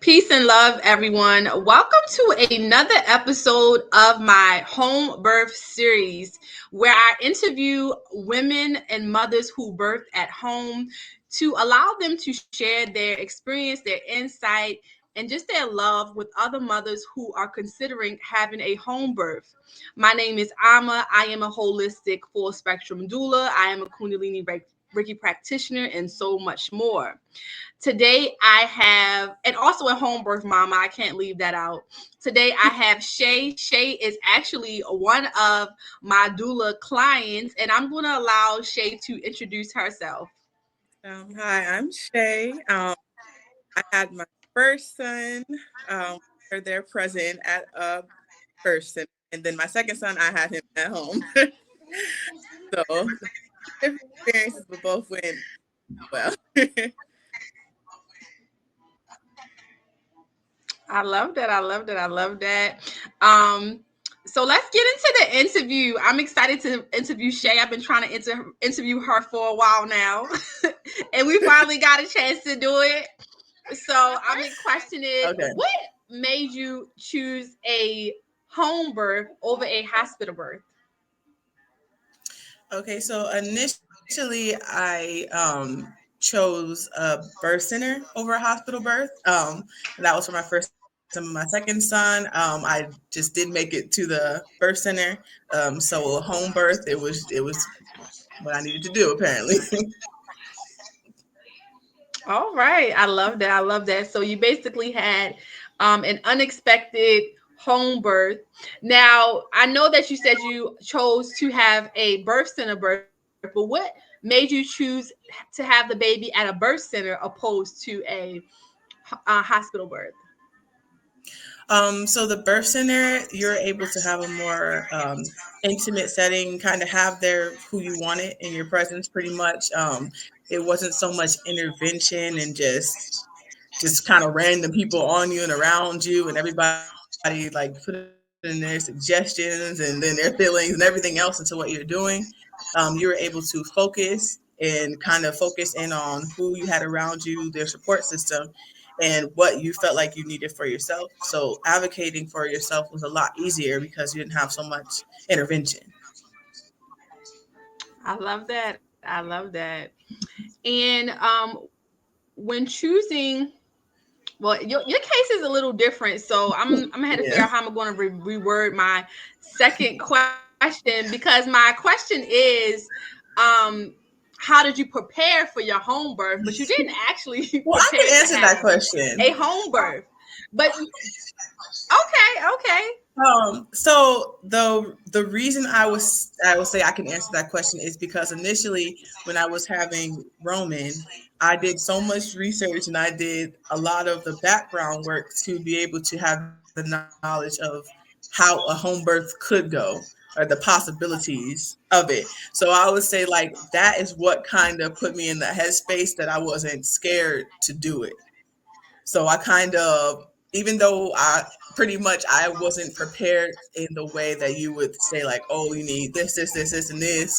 Peace and love, everyone. Welcome to another episode of my home birth series where I interview women and mothers who birth at home to allow them to share their experience, their insight, and just their love with other mothers who are considering having a home birth. My name is Ama. I am a holistic full spectrum doula. I am a Kundalini Reiki practitioner and so much more. Today I have, and also a home birth mama, I can't leave that out. Today I have Shay. Shay is actually one of my doula clients, and I'm going to allow Shay to introduce herself. Hi, I'm Shay. I had my first son, or they're present at a person, and then my second son, I had him at home. So different experiences, but both went well. I love that. I love that. I love that. Um, so let's get into the interview. I'm excited to interview Shay. I've been trying to interview her for a while now, and we finally got a chance to do it. So I'm in question is Okay. what made you choose a home birth over a hospital birth? Okay. So initially, I chose a birth center over a hospital birth. And that was for my first son. My second son, I just didn't make it to the birth center. So home birth, it was what I needed to do apparently. All right. I love that. I love that. So you basically had an unexpected home birth. Now, I know that you said you chose to have a birth center birth, but what made you choose to have the baby at a birth center opposed to a hospital birth? So the birth center, you're able to have a more intimate setting, kind of have there who you wanted in your presence pretty much. It wasn't so much intervention and just kind of random people on you and around you and everybody like putting their suggestions and then their feelings and everything else into what you're doing. You were able to focus and kind of focus in on who you had around you, their support system, and what you felt like you needed for yourself. So advocating for yourself was a lot easier because you didn't have so much intervention. I love that. I love that. And when choosing, well, your case is a little different, so I'm gonna have to figure Yeah. out how I'm going to reword my second question because my question is, um, how did you prepare for your home birth? But you didn't actually Well, I prepare can to answer have that question. a home birth. But okay, okay, So the reason I will say I can answer that question is because initially when I was having Roman, I did so much research and I did a lot of the background work to be able to have the knowledge of how a home birth could go or the possibilities of it. So I would say like that is what kind of put me in the headspace that I wasn't scared to do it. So I kind of, even though I pretty much I wasn't prepared in the way that you would say like, oh, you need this, and this,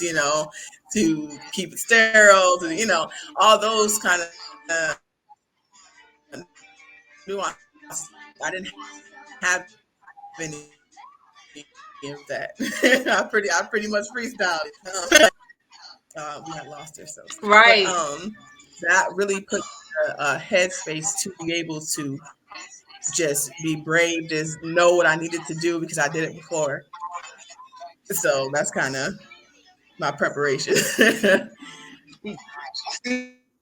to keep it sterile, to, all those kind of nuances. I didn't have any of that. I pretty much freestyled it. We had lost ourselves, but right. that really put a headspace to be able to just be brave, just know what I needed to do because I did it before. So that's kind of my preparation.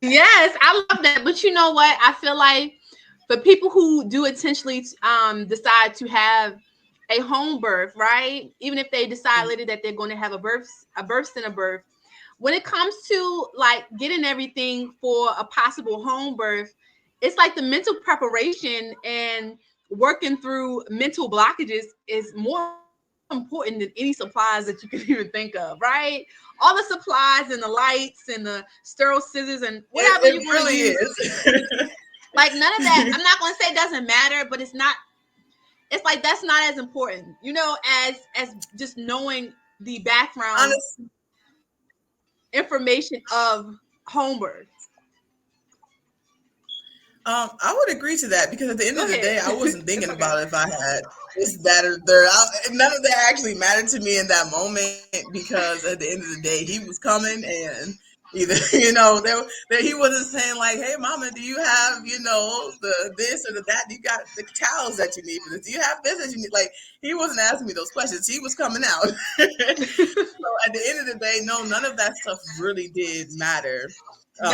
Yes, I love that. But you know what? I feel like for people who do intentionally decide to have a home birth, right? Even if they decide later that they're going to have a birth center birth, when it comes to like getting everything for a possible home birth, it's like the mental preparation and working through mental blockages is more important than any supplies that you can even think of, right? All the supplies and the lights and the sterile scissors and whatever you're going It to really use, is. like none of that. I'm not going to say it doesn't matter, but it's not. It's like that's not as important, as just knowing the background Honest, information of home birth. I would agree to that because at the end Go of the ahead. day, I wasn't It's thinking okay. about if I had this, that, or there. None of that actually mattered to me in that moment because at the end of the day, he was coming and either he wasn't saying like, "Hey, mama, do you have the this or the that? Do you got the towels that you need for this? Do you have this that you need?" Like he wasn't asking me those questions. He was coming out. So at the end of the day, no, none of that stuff really did matter. Um,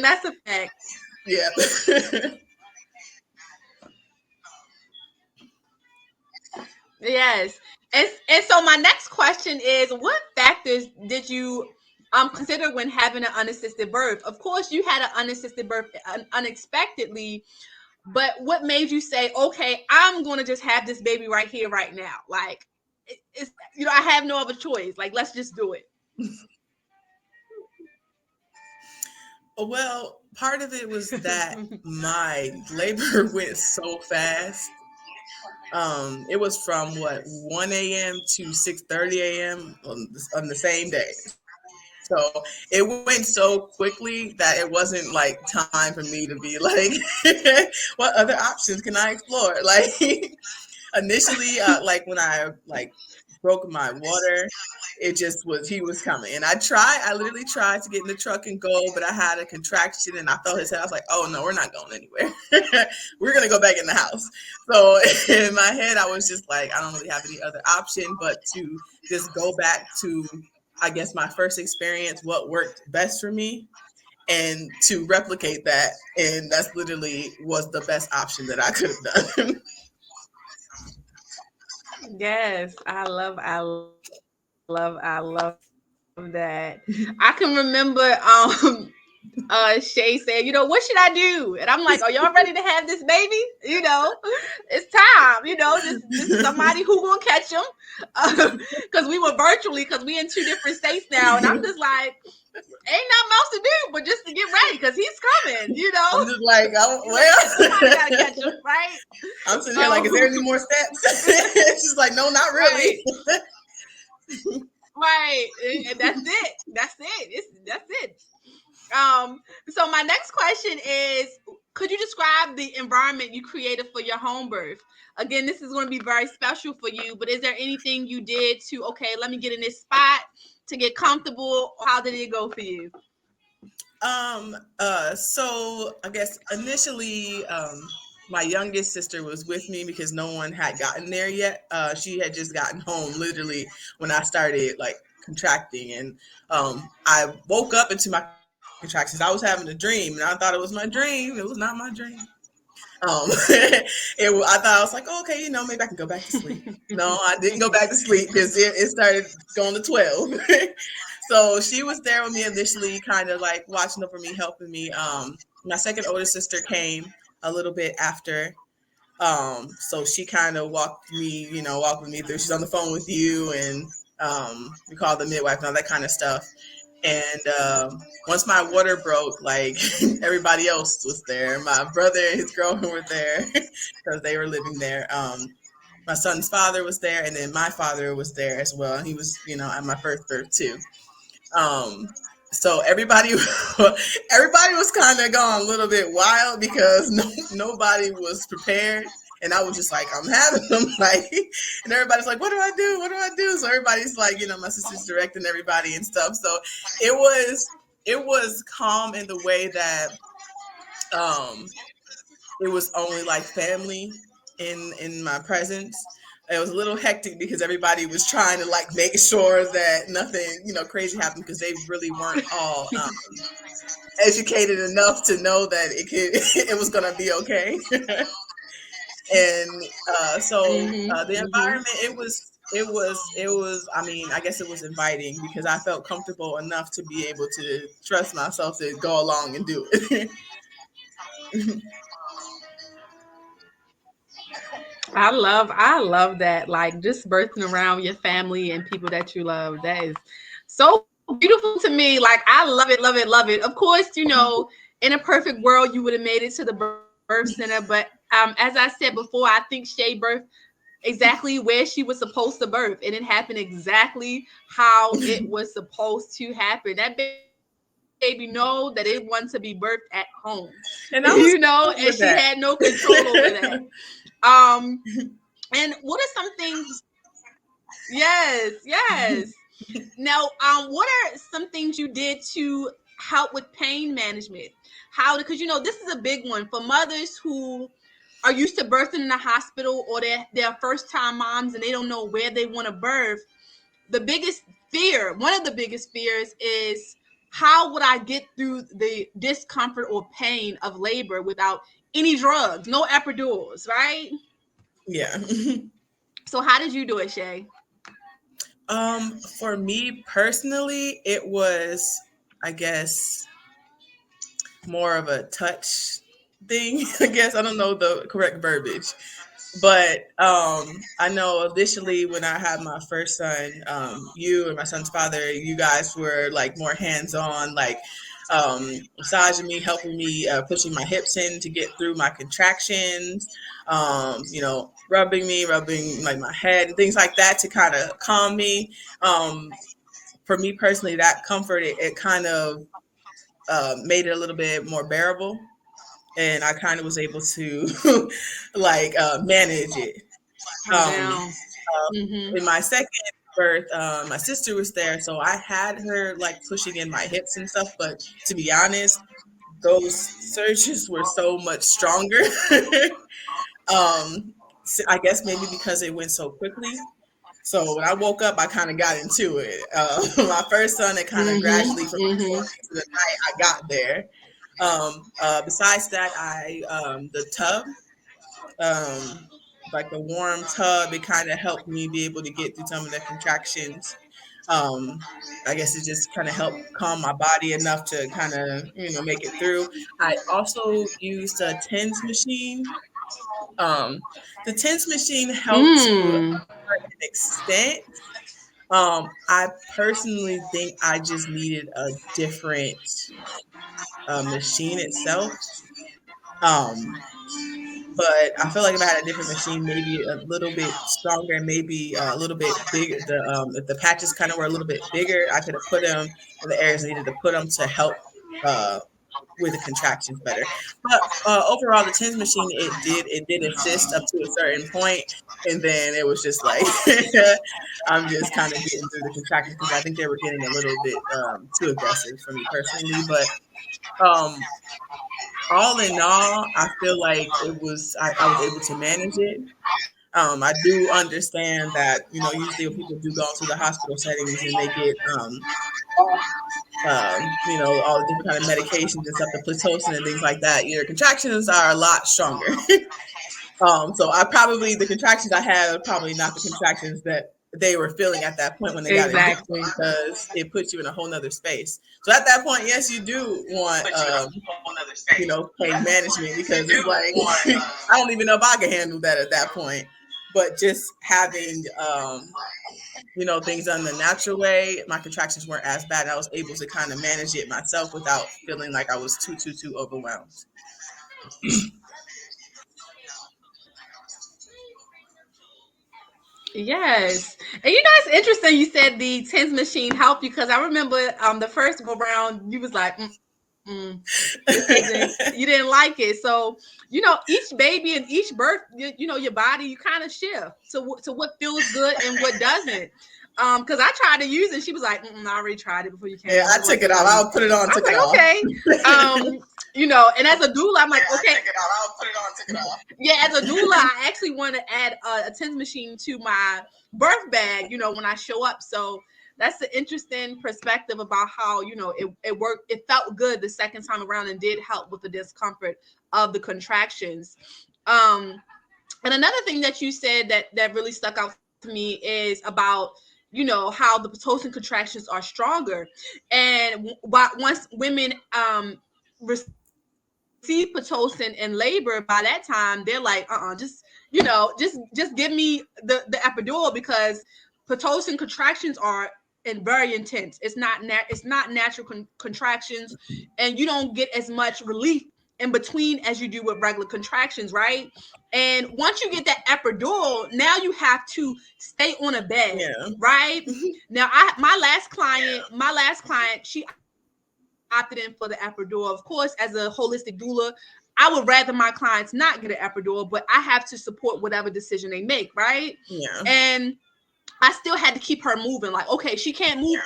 that's a fact. yeah. Yes. And so my next question is, what factors did you consider when having an unassisted birth? Of course, you had an unassisted birth unexpectedly, but what made you say, okay, I'm going to just have this baby right here, right now? Like, it's, I have no other choice. Like, let's just do it. Well, part of it was that my labor went so fast. It was from what 1 a.m. to 6:30 a.m. on the same day. So it went so quickly that it wasn't like time for me to be like, what other options can I explore? Like initially, like when I like broke my water, it just was he was coming, and I literally tried to get in the truck and go, but I had a contraction, and I felt his head. I was like, oh no, we're not going anywhere. We're gonna go back in the house. So in my head, I was just like, I don't really have any other option but to just go back to, I guess, my first experience, what worked best for me, and to replicate that, and that's literally was the best option that I could have done. Yes, I love that. I can remember Shay said, what should I do? And I'm like, are y'all ready to have this baby? It's time, just somebody who gonna catch him. Because we were virtually, because we in two different states now. And I'm just like, ain't nothing else to do but just to get ready because he's coming. I'm just like, oh Somebody gotta well. catch him, right? I'm sitting here like, is there Um, any more steps? It's just like, no, not really. right, right. And that's it. That's it. So my next question is, could you describe the environment you created for your home birth? Again, this is going to be very special for you, but is there anything you did to, okay, let me get in this spot to get comfortable? How did it go for you? So I guess initially, my youngest sister was with me because no one had gotten there yet. She had just gotten home literally when I started like contracting, and I woke up into my contractions. I was having a dream, and I thought it was my dream. It was not my dream. I thought I was like, oh, okay, maybe I can go back to sleep. No, I didn't go back to sleep because it started going to 12. So she was there with me initially, kind of like watching over me, helping me. My second older sister came a little bit after. So she kind of walked with me through. She's on the phone with you, and we call the midwife and all that kind of stuff. And once my water broke, like everybody else was there. My brother and his girlfriend were there because they were living there. My son's father was there, and then my father was there as well. He was, at my first birth too. Um, so everybody was kind of going a little bit wild because nobody was prepared. And I was just like, I'm having them, like, and everybody's like, what do I do? What do I do? So everybody's like, my sister's directing everybody and stuff. So it was it was calm in the way that um it was only like family in my presence. It was a little hectic because everybody was trying to like make sure that nothing crazy happened because they really weren't all educated enough to know that it was gonna be okay. And so Mm-hmm. the Mm-hmm. environment, it was I mean, I guess it was inviting because I felt comfortable enough to be able to trust myself to go along and do it. I love that. Like, just birthing around your family and people that you love. That is so beautiful to me. Like, I love it, love it, love it. Of course, in a perfect world, you would have made it to the birth center. But as I said before, I think Shay birthed exactly where she was supposed to birth, and it happened exactly how it was supposed to happen. That baby was baby know that it wants to be birthed at home, And I was cool and with she that. had no control over that. Um, and what are some things? Yes, yes. Now, what are some things you did to help with pain management? How, because this is a big one for mothers who are used to birthing in the hospital, or they're first time moms and they don't know where they want to birth. The biggest fear, one of the biggest fears, is how would I get through the discomfort or pain of labor without any drugs, no epidurals, right? Yeah. So how did you do it, Shay? For me personally, it was, I guess, more of a touch thing. I guess I don't know the correct verbiage, but I know initially when I had my first son, you and my son's father, you guys were like more hands on, like massaging me, helping me, pushing my hips in to get through my contractions, rubbing like my head and things like that to kind of calm me. For me personally, that comfort, it kind of made it a little bit more bearable, and I kind of was able to like manage it. Calm down. Mm-hmm. In my second birth, my sister was there, so I had her like pushing in my hips and stuff. But to be honest, those surges were so much stronger. I guess maybe because it went so quickly. So when I woke up, I kind of got into it. My first son, it kind of Mm-hmm. gradually from the Mm-hmm. morning to the night I got there. Besides that, the tub, um, like the warm tub, it kind of helped me be able to get through some of the contractions. Um, I guess it just kind of helped calm my body enough to kind of make it through. I also used a TENS machine. Um, the TENS machine helped to a Mm. certain extent. I personally think I just needed a different machine itself. Um, but I feel like if I had a different machine, maybe a little bit stronger and maybe a little bit bigger, if the patches kind of were a little bit bigger, I could have put them in the areas I needed to put them to help uh, with the contractions better. But overall, the TENS machine, it did assist up to a certain point, and then it was just like I'm just kind of getting through the contractions because I think they were getting a little bit too aggressive for me personally. But um, all in all, I feel like I was able to manage it. I do understand that usually when people do go into the hospital settings and they get all the different kind of medications and stuff, the pitocin and things like that, your contractions are a lot stronger. So the contractions I had are probably not the contractions that they were feeling at that point when they got induced, Exactly. because it puts you in a whole nother space. So at that point, yes, you do want pain management, because it's like I don't even know if I can handle that at that point. But just having things done the natural way, my contractions weren't as bad. I was able to kind of manage it myself without feeling like I was too overwhelmed. Yes. And it's interesting you said the TENS machine helped you, because I remember the first go round you was like, this isn't, you didn't like it. So, each baby and each birth, your body, you kind of shift to what feels good and what doesn't. Because I tried to use it, she was like, I already tried it before you Yeah, came. I It took it wasn't off. really. I'll put it on, I was took it like, off. okay. And as a doula, I'm like, okay. Yeah, as a doula, I actually want to add a TENS machine to my birth bag, when I show up. So that's an interesting perspective about how, it worked. It felt good the second time around and did help with the discomfort of the contractions. Um, and another thing that you said that really stuck out to me is about, how the Pitocin contractions are stronger. And once women receive Pitocin in labor, by that time they're like, just give me the epidural, because Pitocin contractions are and very intense. It's not natural contractions, and you don't get as much relief in between as you do with regular contractions, right? And once you get that epidural, now you have to stay on a bed, Yeah. right? Now, my last client, she, I was opted in for the epidural. Of course, as a holistic doula, I would rather my clients not get an epidural, but I have to support whatever decision they make, right? Yeah. And I still had to keep her moving. Like, okay, she can't move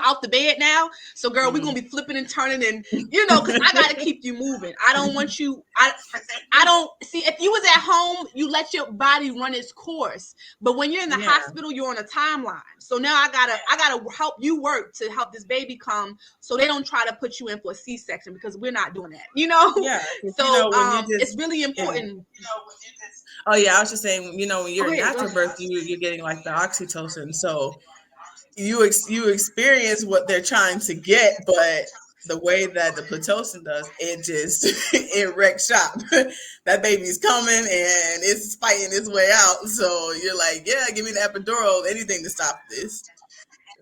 out the bed now. So girl, we're gonna be flipping and turning and because I gotta keep you moving. I don't want you I don't see if you was at home, you let your body run its course. But when you're in the Yeah. hospital, you're on a timeline. So now I gotta help you work to help this baby come so they don't try to put you in for a C-section because we're not doing that. Yeah. 'Cause, So when you it's just really in important. oh yeah, I was just saying, when you're in Okay, go natural birth, you're getting like the oxytocin, so you experience what they're trying to get, but the way that the pitocin does, it just it wrecks shop. That baby's coming and it's fighting its way out. So you're like, yeah, give me the epidural, anything to stop this.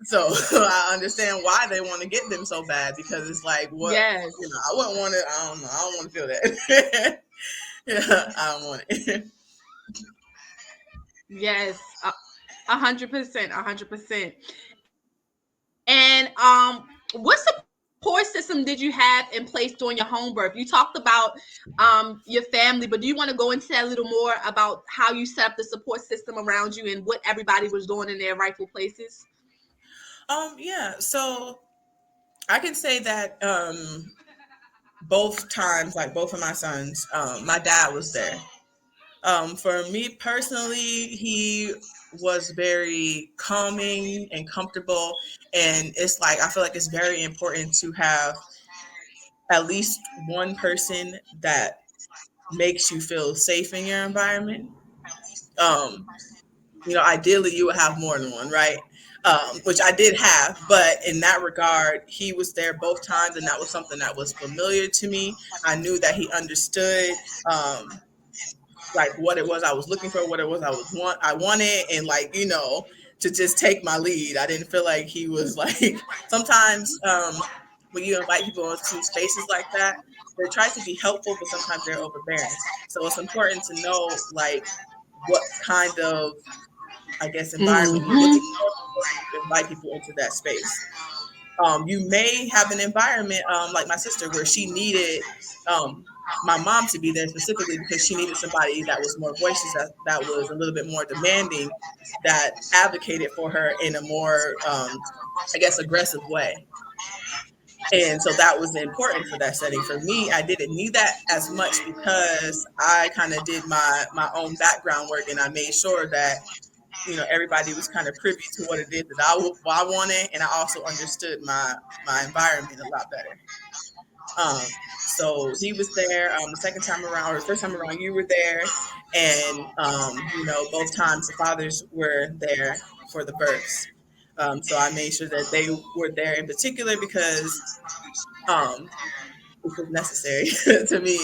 So I understand why they want to get them so bad because it's like, what, yes. I wouldn't want to. I don't know. I don't want to feel that. Yeah, I don't want it. Yes, 100%, 100%. And what support system did you have in place during your home birth? You talked about your family, but do you want to go into that a little more about how you set up the support system around you and what everybody was doing in their rightful places? Yeah. So I can say that both times, like both of my sons, my dad was there. For me personally, he was very calming and comfortable. And it's like, I feel like it's very important to have at least one person that makes you feel safe in your environment. Um, Ideally, you would have more than one, right? Which I did have, but in that regard, he was there both times, and that was something that was familiar to me. I knew that he understood. Like what it was I was looking for, what it was I wanted, and like to just take my lead. I didn't feel like he was like sometimes when you invite people into spaces like that, they try to be helpful, but sometimes they're overbearing. So it's important to know like what kind of I guess environment you're looking Mm-hmm. for before you invite people into that space. You may have an environment like my sister where she needed um, my mom to be there specifically because she needed somebody that was more voices, that was a little bit more demanding, that advocated for her in a more, I guess, aggressive way. And so that was important for that setting. For me, I didn't need that as much because I kind of did my own background work and I made sure that everybody was kind of privy to what it is that I wanted, and I also understood my environment a lot better. So he was there the second time around, or the first time around, you were there, and both times the fathers were there for the births. So I made sure that they were there in particular because um, it was necessary to me.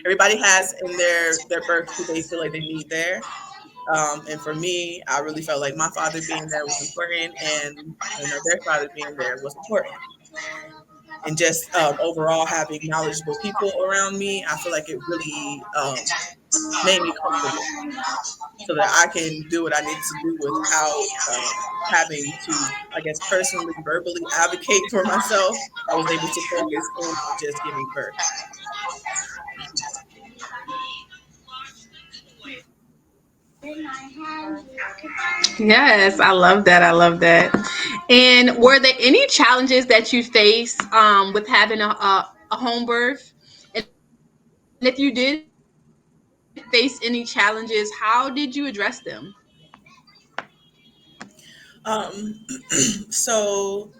Everybody has in their birth who they feel like they need there. And for me, I really felt like my father being there was important, and their father being there was important. And just overall having knowledgeable people around me, I feel like it really made me comfortable, so that I can do what I need to do without having to, I guess, personally, verbally advocate for myself. I was able to focus in on just giving birth. Yes, I love that. I love that. And were there any challenges that you faced with having a home birth? And if you did face any challenges, how did you address them? Um, so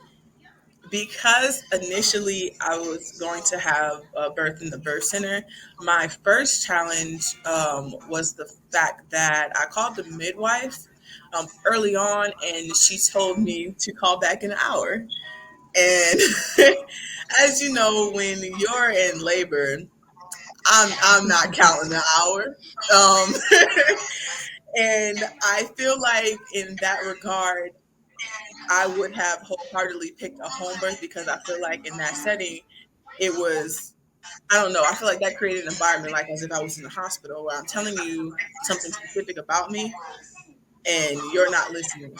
because initially I was going to have a birth in the birth center, my first challenge was the fact that I called the midwife early on, and she told me to call back in an hour. And as you know, when you're in labor, I'm not counting the hour. Um, and I feel like in that regard, I would have wholeheartedly picked a home birth because I feel like in that setting, it was, I don't know, I feel like that created an environment like as if I was in the hospital where I'm telling you something specific about me and you're not listening.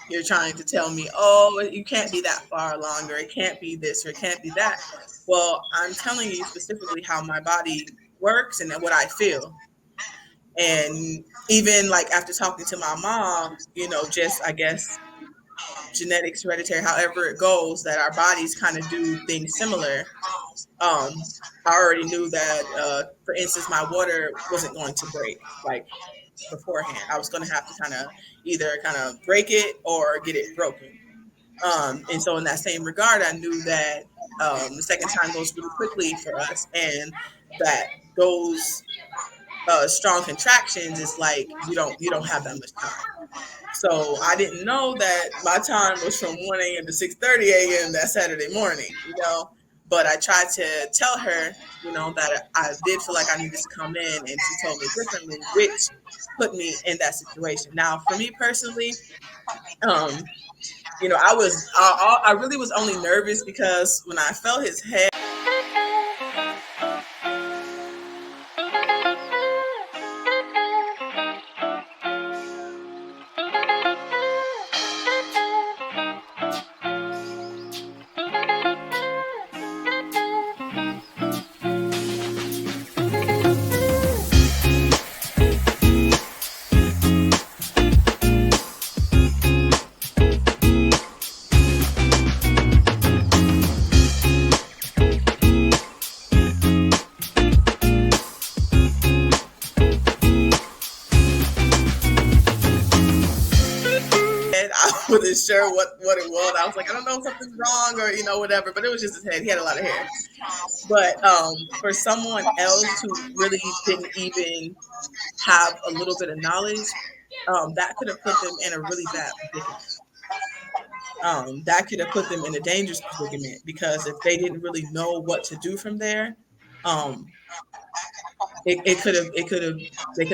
You're trying to tell me, oh, you can't be that far along, or it can't be this, or it can't be that. Well, I'm telling you specifically how my body works and what I feel. And even like after talking to my mom, just I guess genetics, hereditary, however it goes, that our bodies kind of do things similar. I already knew that, for instance, my water wasn't going to break like beforehand. I was going to have to either break it or get it broken. And so, in that same regard, I knew that the second time goes really quickly for us, and that those strong contractions is like you don't have that much time. So I didn't know that my time was from 1 a.m. to 6:30 a.m. that Saturday morning. But I tried to tell her, that I did feel like I needed to come in, and she told me differently, which put me in that situation. Now, for me personally, um, I really was only nervous because when I felt his head. I wasn't sure what it was. I was like, I don't know if something's wrong or whatever. But it was just his head. He had a lot of hair. But for someone else who really didn't even have a little bit of knowledge, that could have put them in a really bad predicament. That could have put them in a dangerous predicament, because if they didn't really know what to do from there, um, it could have they could have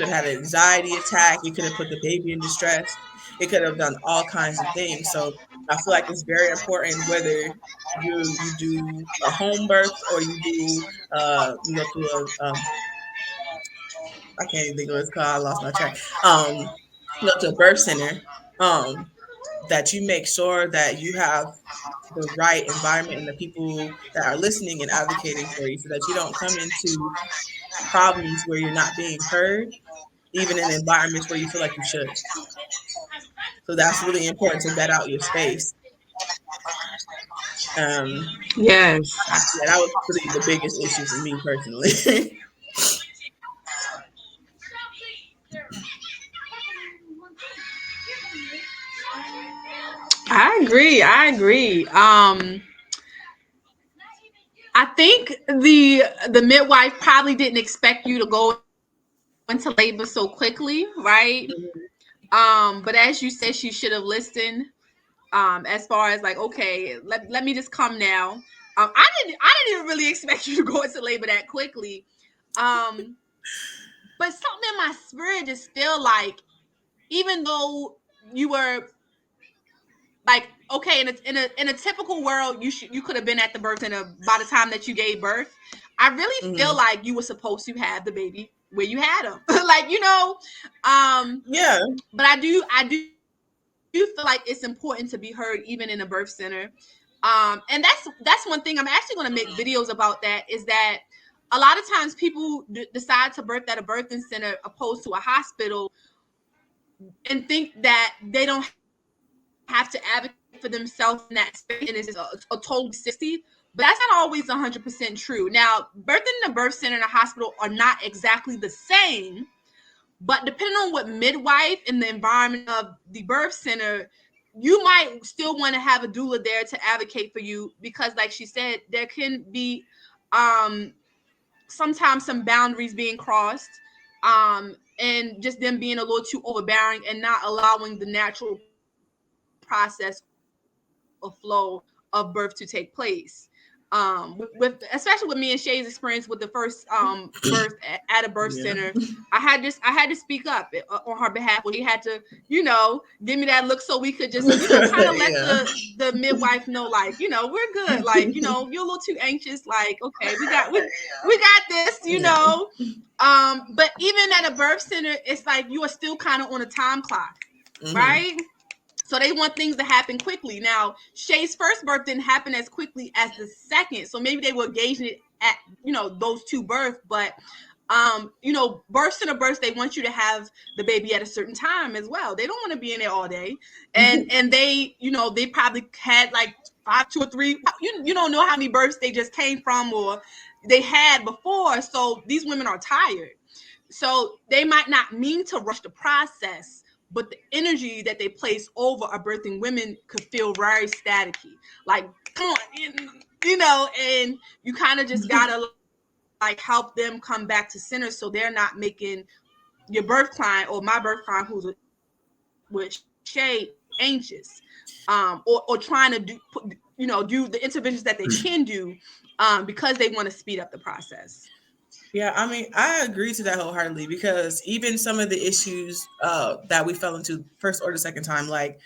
had an anxiety attack. It could have put the baby in distress. It could have done all kinds of things. So I feel like it's very important whether you do a home birth or you go to I can't even think of what it's called. I lost my track. You go to a birth center. That you make sure that you have the right environment and the people that are listening and advocating for you, so that you don't come into problems where you're not being heard, even in environments where you feel like you should. So that's really important, to vet out your space. Yes. Yeah, that was really the biggest issue for me personally. I agree. I agree. I think the midwife probably didn't expect you to go into labor so quickly, right? But as you said, she should have listened. As far as like, okay, let me just come now. I didn't even really expect you to go into labor that quickly. Um, but something in my spirit just feel like, even though you were like, okay, in a typical world, you could have been at the birth center by the time that you gave birth. I really feel like you were supposed to have the baby where you had him. Like, Yeah. but I do feel like it's important to be heard even in a birth center. And that's one thing I'm actually going to make videos about. That is that a lot of times people decide to birth at a birthing center opposed to a hospital, and think that they don't have to advocate for themselves in that space, and it's a total 60. But that's not always 100% true. Now, birthing in a birth center and a hospital are not exactly the same, but depending on what midwife and the environment of the birth center, you might still want to have a doula there to advocate for you, because like she said, there can be sometimes some boundaries being crossed, and just them being a little too overbearing and not allowing the natural process or flow of birth to take place. With especially with me and Shay's experience with the first birth at a birth Yeah. center, I had to speak up on her behalf. Well, she had to, give me that look so we could just, kind of let Yeah. the midwife know, like, we're good. Like, you're a little too anxious. Like, okay, we got this, Yeah. But even at a birth center, it's like you are still kind of on a time clock, Mm-hmm. right? So they want things to happen quickly. Now, Shay's first birth didn't happen as quickly as the second, so maybe they were gauging it at those two births. But birth center births, they want you to have the baby at a certain time as well. They don't want to be in there all day, and they probably had like 2 or 3. You don't know how many births they just came from or they had before. So these women are tired. So they might not mean to rush the process, but the energy that they place over a birthing women could feel very staticky. Like, come on, and you kind of just gotta like help them come back to center so they're not making your birth client or my birth client who's with Shay anxious, or trying to do the interventions that they can do, because they want to speed up the process. Yeah, I mean, I agree to that wholeheartedly because even some of the issues that we fell into first or the second time, like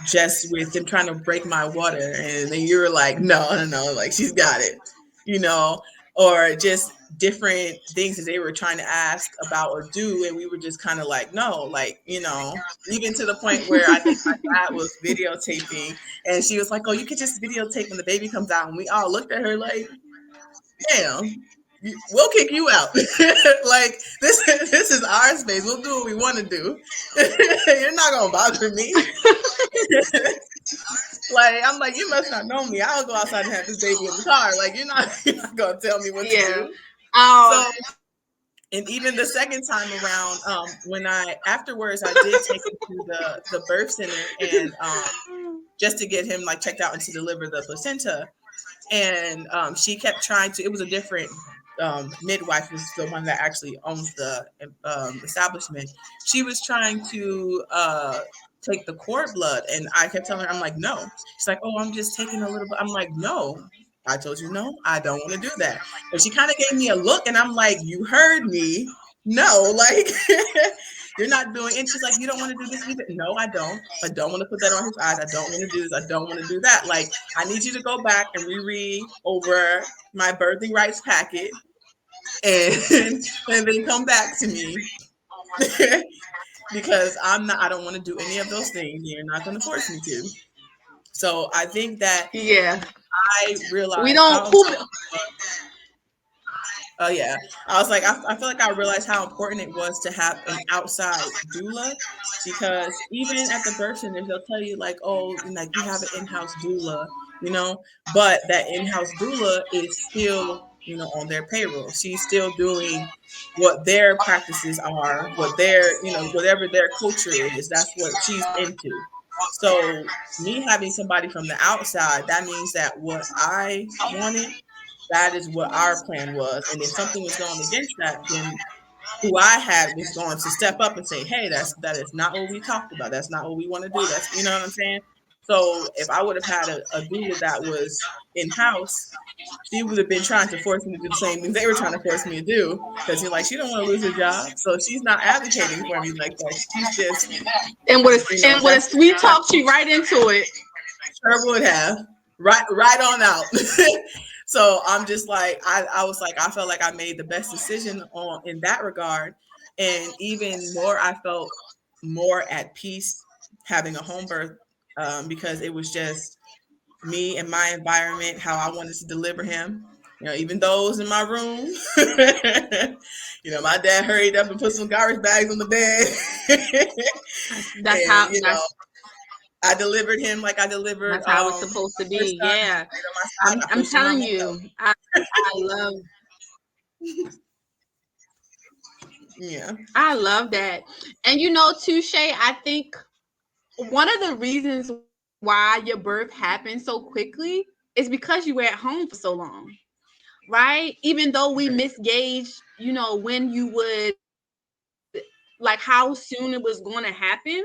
just with them trying to break my water, and then you were like, no, no, no, like she's got it, you know, or just different things that they were trying to ask about or do, and we were just kind of like, no, like, even to the point where I think my dad was videotaping, and she was like, oh, you could just videotape when the baby comes out, and we all looked at her like, damn, we'll kick you out. Like this is our space. We'll do what we want to do. You're not gonna bother me. Like I'm like, you must not know me. I'll go outside and have this baby in the car. Like you're not gonna tell me what to Yeah. do. Um, So and even the second time around, when I afterwards I did take him to the birth center and just to get him like checked out and to deliver the placenta. And she kept trying to. It was a different midwife, was the one that actually owns the establishment. She was trying to take the cord blood, and I kept telling her, I'm like, no. She's like, oh, I'm just taking a little bit. I'm like, no. I told you no, I don't want to do that. And she kind of gave me a look, and I'm like, you heard me. No, like you're not doing. And she's like, you don't want to do this either. No, I don't. I don't want to put that on his eyes. I don't want to do this. I don't want to do that. Like, I need you to go back and reread over my birthing rights packet, and and then come back to me because I'm not. I don't want to do any of those things. You're not going to force me to. So I think that yeah. I We realized don't how who important. Oh yeah, I was like, I feel like I realized how important it was to have an outside doula, because even at the birth center, they'll tell you like, oh, like we have an in-house doula, but that in-house doula is still, on their payroll. She's still doing what their practices are, what their, whatever their culture is. That's what she's into. So me having somebody from the outside, that means that what I wanted, that is what our plan was. And if something was going against that, then who I had was going to step up and say, hey, that is not what we talked about. That's not what we want to do. That's, you know what I'm saying? So if I would have had a doula that was in house, she would have been trying to force me to do the same things they were trying to force me to do, because you're like, she don't want to lose her job, so she's not advocating for me like that. She's just, and with a that's sweet talk you right into it. sure would have. Right on out. So I'm just like, I was like, I felt like I made the best decision on in that regard. And even more, I felt more at peace having a home birth, because it was just me and my environment, how I wanted to deliver him. Even those in my room. My dad hurried up and put some garbage bags on the bed. That's And, how I delivered him like I delivered it's supposed to my first be. son. He Yeah. laid on my side. I I'm pushed him out telling myself. you, I love Yeah. I love that. And Touche, I think one of the reasons why your birth happened so quickly is because you were at home for so long. Right? Even though we Right. misgaged, when you would, like, how soon it was going to happen.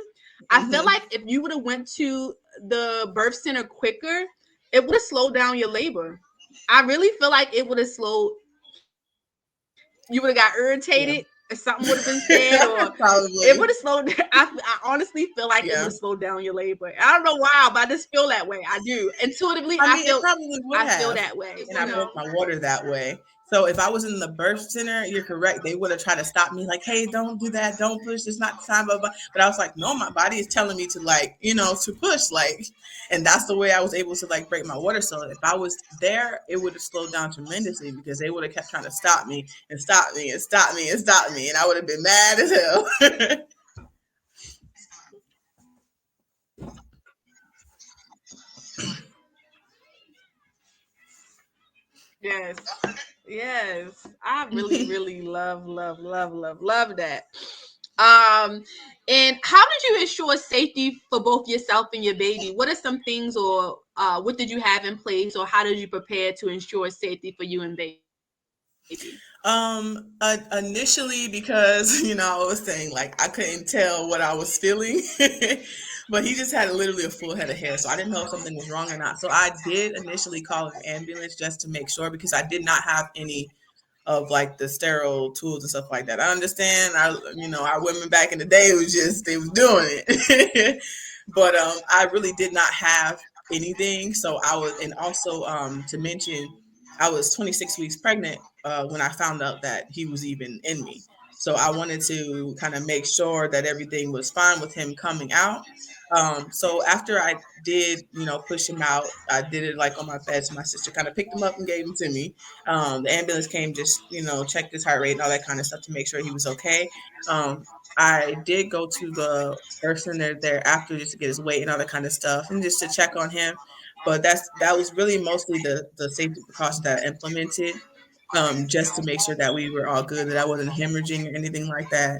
I feel like if you would have Mm-hmm. went to the birth center quicker, it would have slowed down your labor. I really feel like it would have slowed. You would have got irritated, Yeah. or something would have been said, or it would have Probably. slowed. I honestly feel like it would have Yeah. slowed down your labor. I don't know why, but I just feel that way. I do intuitively. I mean, it probably would I feel have. that way. And I broke my water that way. So if I was in the birth center, you're correct. They would have tried to stop me, like, "Hey, don't do that. Don't push. It's not the time." Blah, blah. But I was like, "No, my body is telling me to, like, to push." Like, and that's the way I was able to like break my water. So if I was there, it would have slowed down tremendously because they would have kept trying to stop me and stop me and stop me and stop me, and I would have been mad as hell. Yes. Yes. I really, really love, love, love, love, love that. Um, and how did you ensure safety for both yourself and your baby? What are some things, or what did you have in place, or how did you prepare to ensure safety for you and baby? Initially, because I was saying like I couldn't tell what I was feeling, but he just had literally a full head of hair, so I didn't know if something was wrong or not. So I did initially call an ambulance just to make sure because I did not have any of like the sterile tools and stuff like that. I understand. Our women back in the day was just they was doing it, but I really did not have anything. So I was, and also to mention, I was 26 weeks pregnant when I found out that he was even in me. So I wanted to kind of make sure that everything was fine with him coming out. So after I did, push him out, I did it like on my bed. So my sister kind of picked him up and gave him to me. The ambulance came, just checked his heart rate and all that kind of stuff to make sure he was okay. I did go to the birth center there after just to get his weight and all that kind of stuff, and just to check on him. But that was really mostly the safety precautions that I implemented, just to make sure that we were all good, that I wasn't hemorrhaging or anything like that.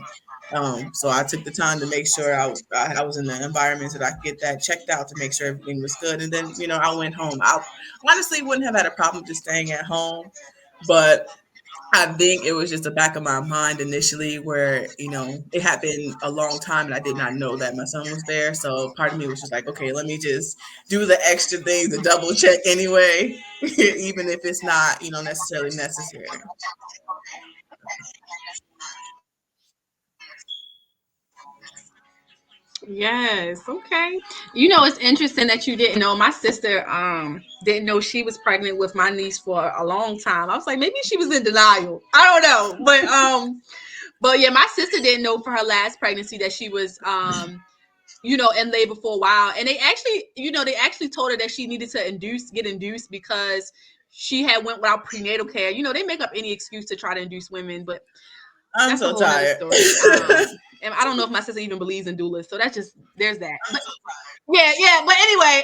So I took the time to make sure I was in the environment so that I could get that checked out to make sure everything was good. And then, I went home. I honestly wouldn't have had a problem just staying at home, but I think it was just the back of my mind initially where, it had been a long time and I did not know that my son was there. So part of me was just like, okay, let me just do the extra thing to double check anyway, even if it's not, necessarily necessary. Yes. Okay. You know, it's interesting that you didn't know. My sister didn't know she was pregnant with my niece for a long time. I was like, maybe she was in denial. I don't know. But yeah, my sister didn't know for her last pregnancy that she was in labor for a while. And they actually told her that she needed to get induced because she had went without prenatal care. They make up any excuse to try to induce women, but I'm that's a so whole nother tired. story. And I don't know if my sister even believes in doulas, so that's just there's that. But yeah, yeah. But anyway,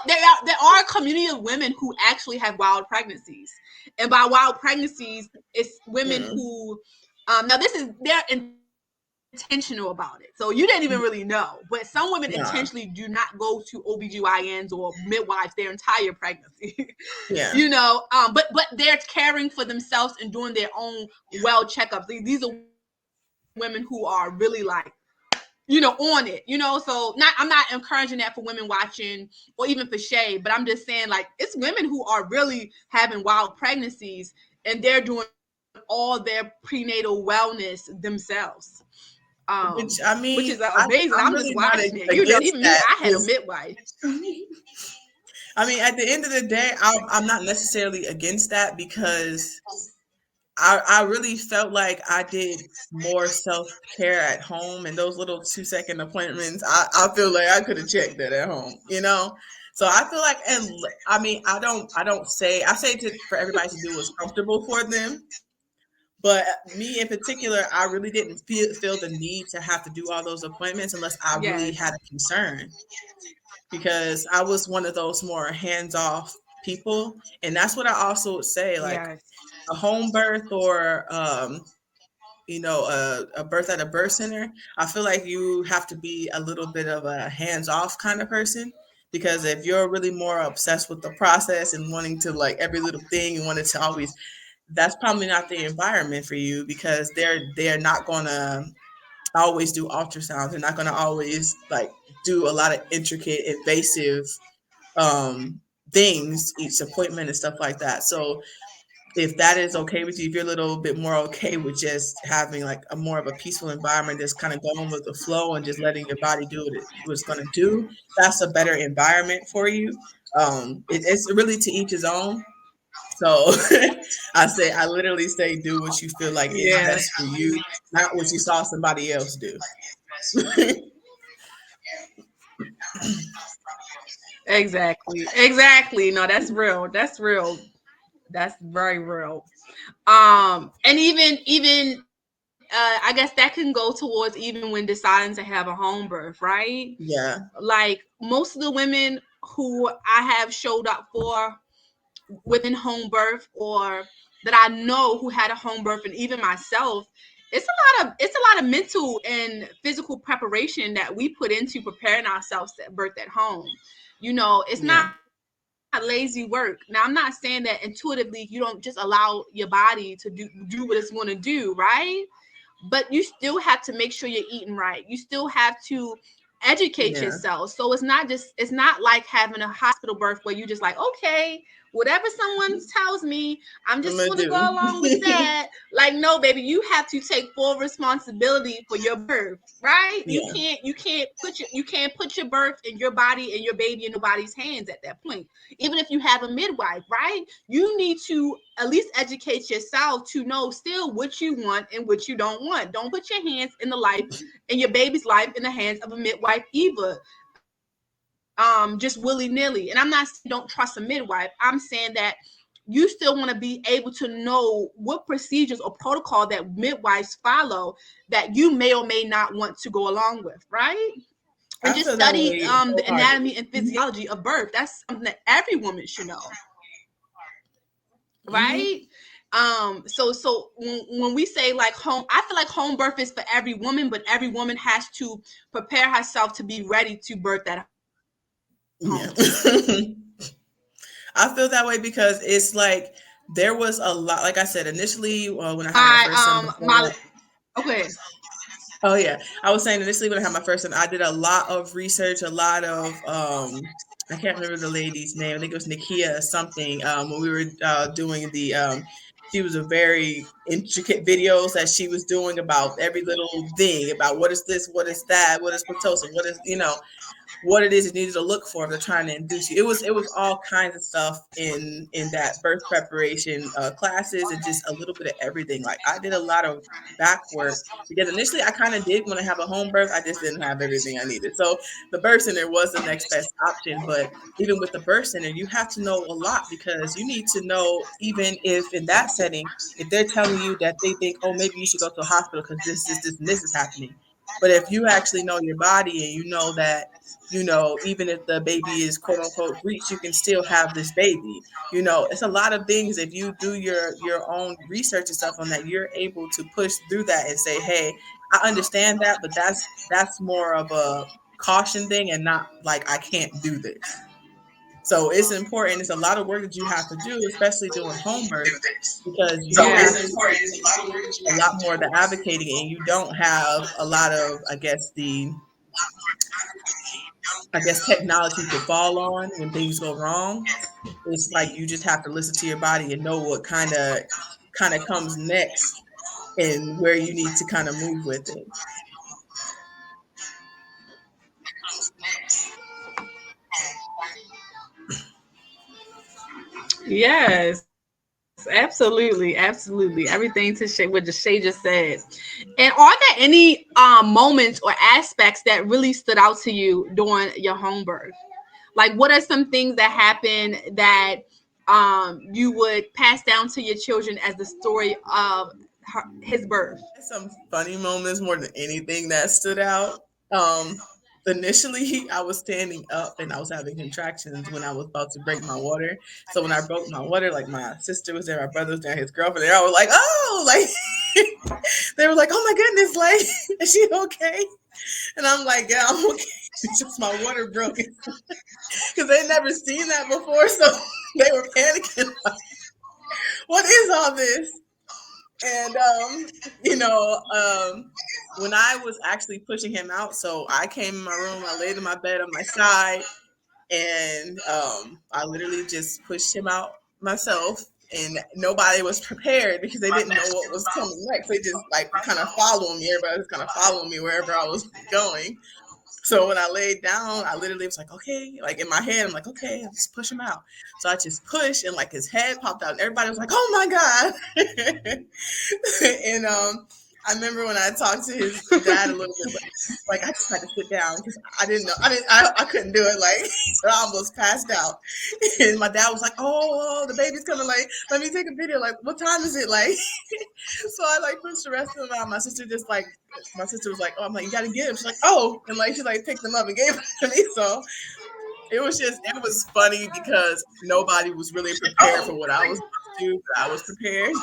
there are a community of women who actually have wild pregnancies, and by wild pregnancies, it's women Mm, who, now this is they're intentional about it. So you didn't even really know, but some women intentionally do nah, not go to OBGYNs or midwives their entire pregnancy. yeah. But they're caring for themselves and doing their own well checkups. These are women who are really like on it, so I'm not encouraging that for women watching or even for Shay, but I'm just saying like it's women who are really having wild pregnancies and they're doing all their prenatal wellness themselves. Which Which I is mean, amazing. I'm just I'm really watching not it. Even against me, I that. had a midwife. I mean, at the end of the day, I'm not necessarily against that because I really felt like I did more self care at home, and those little 2-second appointments. I feel like I could have checked that at home. So I feel like, and I mean, I say for everybody to do what's comfortable for them. But me in particular, I really didn't feel the need to have to do all those appointments unless I really Yes. had a concern, because I was one of those more hands off people. And that's what I also would say, like Yes. a home birth or, a birth at a birth center. I feel like you have to be a little bit of a hands off kind of person. Because if you're really more obsessed with the process and wanting to like every little thing and wanted to always, that's probably not the environment for you, because they're not gonna always do ultrasounds. They're not gonna always like do a lot of intricate, invasive um things each appointment and stuff like that. So if that is okay with you, if you're a little bit more okay with just having like a more of a peaceful environment, just kind of going with the flow and just letting your body do what it's going to do, that's a better environment for you. It's really to each his own. So I literally say, do what you feel like is Yeah. best for you, not what you saw somebody else do. Exactly. Exactly. No, that's real. That's real. That's very real. And even I guess that can go towards even when deciding to have a home birth, right? Yeah, Like most of the women who I have showed up for within home birth, or that I know who had a home birth, and even myself, it's a lot of mental and physical preparation that we put into preparing ourselves to birth at home. It's yeah, not lazy work. Now, I'm not saying that intuitively you don't just allow your body to do what it's going to do, right? But you still have to make sure you're eating right. You still have to educate yeah. yourself. So it's not like having a hospital birth where you just like, okay, whatever someone tells me, I'm I'm just gonna going to go along with do. that. Like, no, baby, you have to take full responsibility for your birth, right? you Yeah, can't you can't put your you can't put your birth and your body and your baby in nobody's hands at that point. Even if you have a midwife, right? You need to at least educate yourself to know still what you want and what you don't want. Don't put your hands in the life and your baby's life in the hands of a midwife either, just willy-nilly. And I'm not saying don't trust a midwife. I'm saying that you still want to be able to know what procedures or protocol that midwives follow that you may or may not want to go along with, right? And I just feel that study way the wholeheartedly. anatomy and physiology of birth. That's something that every woman should know, Hmm. right? So when we say like home, I feel like home birth is for every woman, but every woman has to prepare herself to be ready to birth at home. Yeah. I feel that way because it's like there was a lot. Like I said initially, when I had my first son, before My that. okay. Oh yeah, I was saying initially when I had my first son, I did a lot of research, a lot of I can't remember the lady's name. I think it was Nakia or something. When we were doing the she was a very intricate videos that she was doing about every little thing about what is this, what is that, what is pitocin, what is what it is you needed to look for if they're trying to induce you. It was all kinds of stuff in that birth preparation classes and just a little bit of everything. Like I did a lot of back work because initially I kind of did want to have a home birth. I just didn't have everything I needed. So the birth center was the next best option. But even with the birth center, you have to know a lot because you need to know even if in that setting, if they're telling you that they think, oh, maybe you should go to a hospital because this, and this is happening. But if you actually know your body and you know that even if the baby is quote unquote breech, you can still have this baby. It's a lot of things. If you do your own research and stuff on that, you're able to push through that and say, hey, I understand that, but that's more of a caution thing and not like I can't do this. So it's important. It's a lot of work that you have to do, especially doing home birth, because you Yeah. have to do a lot more of the advocating and you don't have a lot of, I guess technology to fall on when things go wrong. It's like you just have to listen to your body and know what kind of comes next and where you need to kind of move with it. Yes, absolutely, absolutely. Everything to Shay, what just Shay just said. And are there any moments or aspects that really stood out to you during your home birth? Like, what are some things that happened that you would pass down to your children as the story of his birth? Some funny moments more than anything that stood out. Initially, I was standing up and I was having contractions when I was about to break my water. So when I broke my water, like my sister was there, my brother was there, his girlfriend there. I was like, oh, like they were like, oh my goodness, like is she okay? And I'm like, yeah, I'm okay. It's just my water broke because they never seen that before, so they were panicking. Like, what is all this? And when I was actually pushing him out, so I came in my room, I laid in my bed on my side, and I literally just pushed him out myself. And nobody was prepared because they didn't know what was coming next. They just like kind of following me. Everybody was kind of following me wherever I was going. So when I laid down, I literally was like, okay, like in my head, I'm like, okay, I'll just push him out. So I just pushed, and like his head popped out, and everybody was like, oh my God. And I remember when I talked to his dad a little bit, like I just had to sit down because I didn't know, I couldn't do it. Like, so I almost passed out. And my dad was like, oh, the baby's coming. Like, let me take a video. Like, what time is it? Like, so I like pushed the rest of them out. My sister was like, oh, I'm like, you got to get him. She's like, oh, and like she like picked them up and gave them to me. So it was funny because nobody was really prepared for what I was going to do, but I was prepared.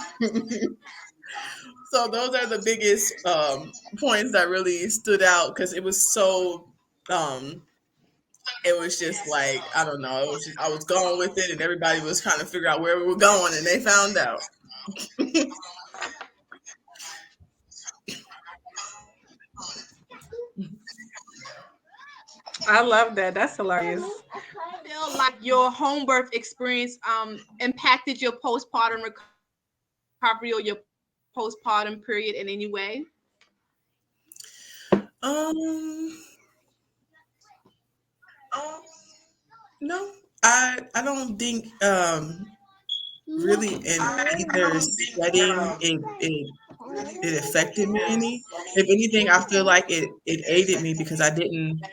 So those are the biggest points that really stood out because it was so. It was just like I don't know. It was just, I was going with it, and everybody was trying to figure out where we were going, and they found out. I love that. That's hilarious. Feel like your home birth experience impacted your postpartum recovery or your postpartum period in any way? Um, no, I don't think really in either setting it affected me any. If anything, I feel like it aided me because I didn't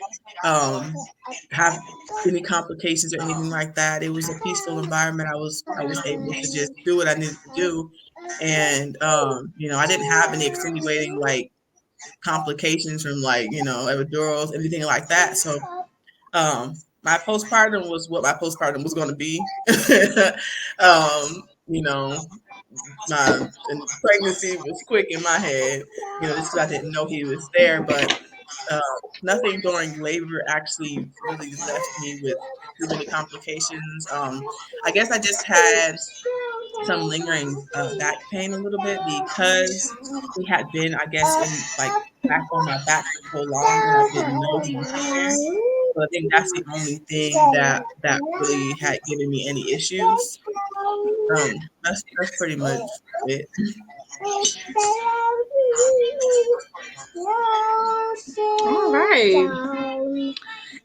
have any complications or anything like that. It was a peaceful environment. I was able to just do what I needed to do, and I didn't have any extenuating like complications from like epidurals, anything like that. So my postpartum was what my postpartum was going to be. You know, my and pregnancy was quick in my head, just because I didn't know he was there. But uh, nothing during labor actually really left me with too many complications. I guess I just had some lingering back pain a little bit because he had been, I guess, in like back on my back for so long, and I didn't know he was in there. So I think that's the only thing that really had given me any issues. That's pretty much it. All right.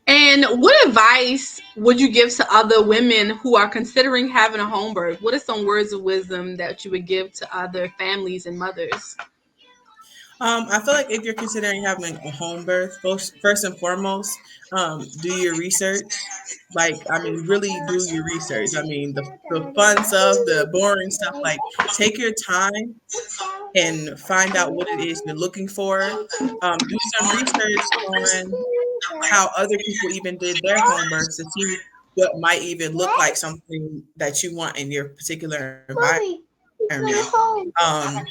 And what advice would you give to other women who are considering having a home birth? What are some words of wisdom that you would give to other families and mothers? I feel like if you're considering having a home birth, first and foremost, do your research. Like, I mean, really do your research. I mean, the fun stuff, the boring stuff, like take your time and find out what it is you're looking for. Do some research on how other people even did their home births to see what might even look like something that you want in your particular environment. Um,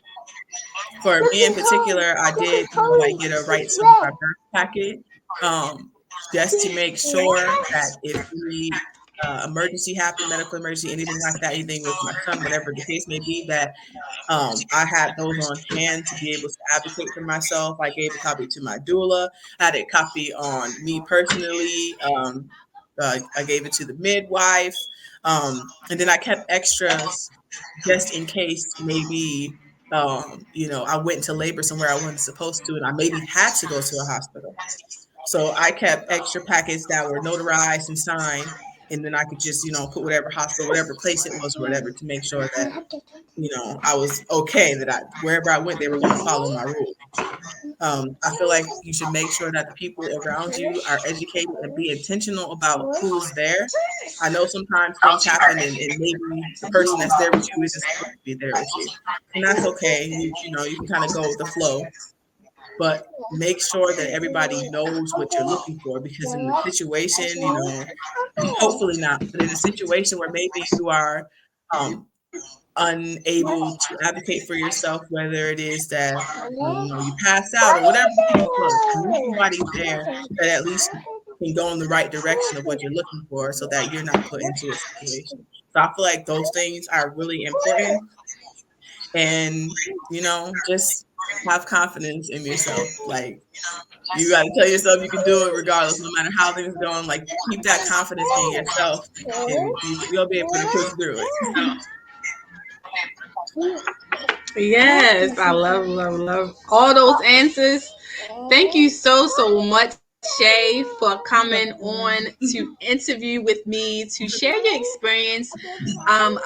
for me in particular, I did, like get a right to my birth packet, um, just to make sure that if any emergency happened, medical emergency, anything like that, anything with my son, whatever the case may be, that I had those on hand to be able to advocate for myself. I gave a copy to my doula. I had a copy on me personally. I gave it to the midwife. And then I kept extras just in case maybe I went into labor somewhere I wasn't supposed to, and I maybe had to go to a hospital. So I kept extra packets that were notarized and signed, and then I could just, put whatever hospital, whatever place it was, or whatever, to make sure that, I was okay, that wherever I went, they were going to follow my rules. I feel like you should make sure that the people around you are educated and be intentional about who's there. I know sometimes things happen, and maybe the person that's there with you isn't supposed to be there with you, and that's okay. You can kind of go with the flow, but make sure that everybody knows what you're looking for, because in the situation, hopefully not, but in a situation where maybe you are um, unable to advocate for yourself, whether it is that you pass out or whatever the case was, and there's somebody there that at least can go in the right direction of what you're looking for, so that you're not put into a situation. So I feel like those things are really important, and just have confidence in yourself. Like, you got to tell yourself you can do it regardless, no matter how things are going. Like, keep that confidence in yourself, and you'll be able to push through it. Yes, I love all those answers. Thank you so much, Shay, for You're coming on welcome. to interview with me to share your experience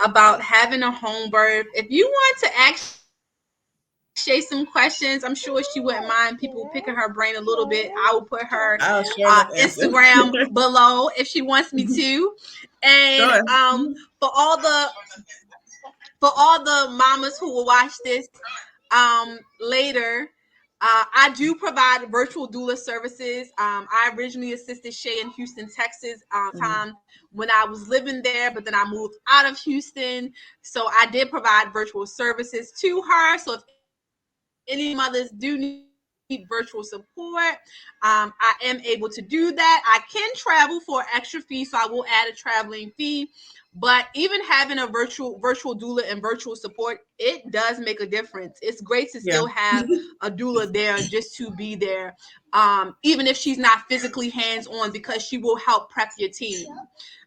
about having a home birth. If you want to ask Shay some questions, I'm sure she wouldn't mind people picking her brain a little bit. I will put her I'll sure enough answer. Instagram below if she wants me to. And Sure. for all the mamas who will watch this later, I do provide virtual doula services. I originally assisted Shay in Houston, Texas, Mhm. time when I was living there, but then I moved out of Houston. So I did provide virtual services to her. So if any mothers do need virtual support, I am able to do that. I can travel for an extra fee, so I will add a traveling fee. But even having a virtual doula and virtual support, it does make a difference. It's great to still have Yeah. a doula there just to be there, even if she's not physically hands on, because she will help prep your team,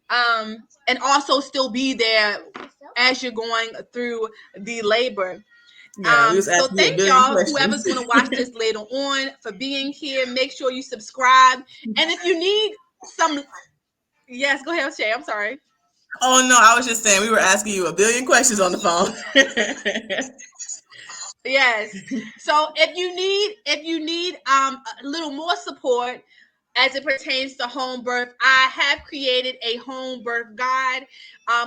and also still be there as you're going through the labor. Yeah. We was So asking you a thank billion y'all, whoever's questions. going to watch this later on, for being here. Make sure you subscribe. And if you need some, yes, go ahead, Shay. I'm sorry. Oh no, I was just saying we were asking you a billion questions on the phone. Yes. So if you need a little more support as it pertains to home birth, I have created a home birth guide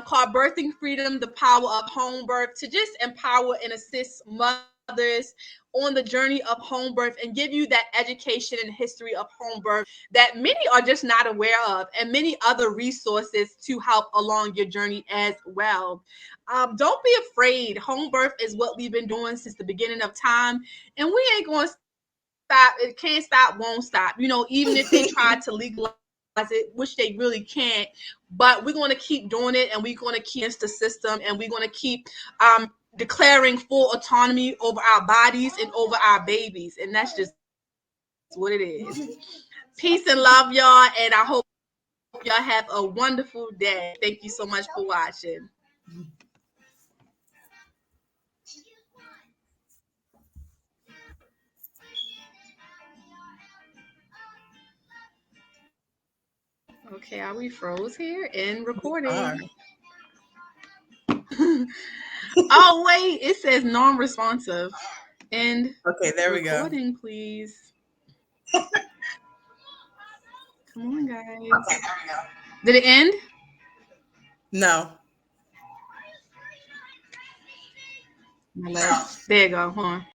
called Birthing Freedom: The Power of Home Birth, to just empower and assist mothers on the journey of home birth and give you that education and history of home birth that many are just not aware of, and many other resources to help along your journey as well. Don't be afraid. Home birth is what we've been doing since the beginning of time, and we ain't going to stop. It can't stop, won't stop. Even if they try to legalize it, which they really can't, but we're going to keep doing it, and we're going to keep against the system, and we're going to keep declaring full autonomy over our bodies and over our babies. And that's just what it is. Peace and love, y'all, and I hope y'all have a wonderful day. Thank you so much for watching. Okay, are we froze here in We are. recording? Oh wait, it says non-responsive. End Okay, there we go. recording, please. Come on, guys. Did it end? No. My left. There you go. Hold on.